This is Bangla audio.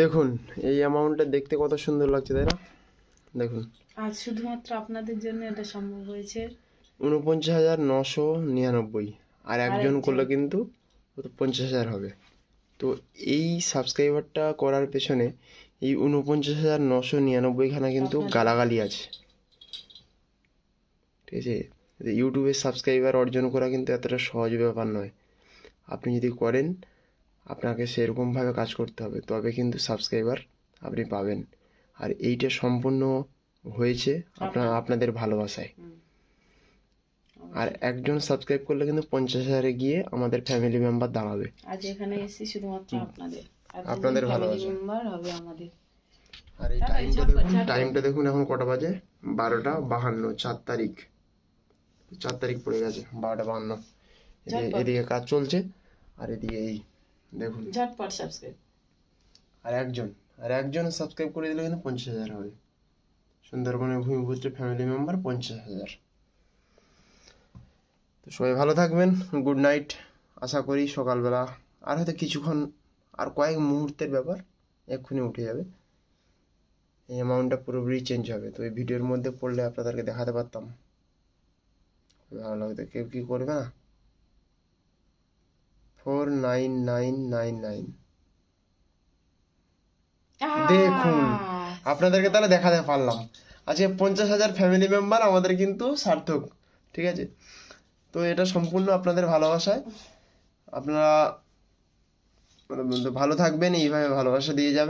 দেখুন এই অ্যামাউন্টটা দেখতে কত সুন্দর লাগছে, তাই না? দেখুন আজ শুধুমাত্র আপনাদের জন্য এটা সম্ভব হয়েছে। 49,999, আর একজন করলে কিন্তু 50,000 হবে। তো এই সাবস্ক্রাইবারটা করার পেছনে এই 49,999খানা কিন্তু গালাগালি আছে, ঠিক আছে? ইউটিউবের সাবস্ক্রাইবার অর্জন করা কিন্তু এতটা সহজ ব্যাপার নয়। আপনি যদি করেন, আপনাকে সেরকমভাবে কাজ করতে হবে, তবে কিন্তু সাবস্ক্রাইবার আপনি পাবেন। আর এইটা সম্পূর্ণ হয়েছে আপনাদের ভালোবাসায়। আর একজন সাবস্ক্রাইব করলে কিন্তু 50,000-এ গিয়ে আমাদের ফ্যামিলি মেম্বার দাঁড়াবে। আজ এখানে এসেছি শুধুমাত্র আপনাদের ভালোবাসা মেম্বার হবে আমাদের। আর এই টাইমটা দেখুন এখন কটা বাজে, 12:52, 4 তারিখ পড়ে গেছে, 12:52। এদিকে কাজ চলছে আর এদিকে এই দেখুন ঝটপট সাবস্ক্রাইব। আর একজন সাবস্ক্রাইব করে দিলে কিন্তু 50,000 হবে। সুন্দরবনের ভূমিপুত্র ফ্যামিলি মেম্বার 50,000। তো সবাই ভালো থাকবেন, গুড নাইট। আশা করি সকালবেলা আর হয়তো কিছুক্ষণ, আর কয়েক মুহূর্তের ব্যাপার, এক্ষুনি উঠে যাবে। এই অ্যামাউন্টটা পুরোপুরি চেঞ্জ হবে। তো এই ভিডিওর মধ্যে পড়লে আপনাদেরকে দেখাতে পারতাম, ভালো লাগতো। কেউ কি করবে না? 49999 দেখুন, আপনাদেরকে তাহলে দেখাতে পারলাম। আজকে 50,000 ফ্যামিলি মেম্বার আমাদের কিন্তু সার্থক, ঠিক আছে? তো এটা সম্পূর্ণ আপনাদের ভালোবাসায়। আপনারা ভালো থাকবেন, এইভাবে ভালোবাসা দিয়ে যাবেন।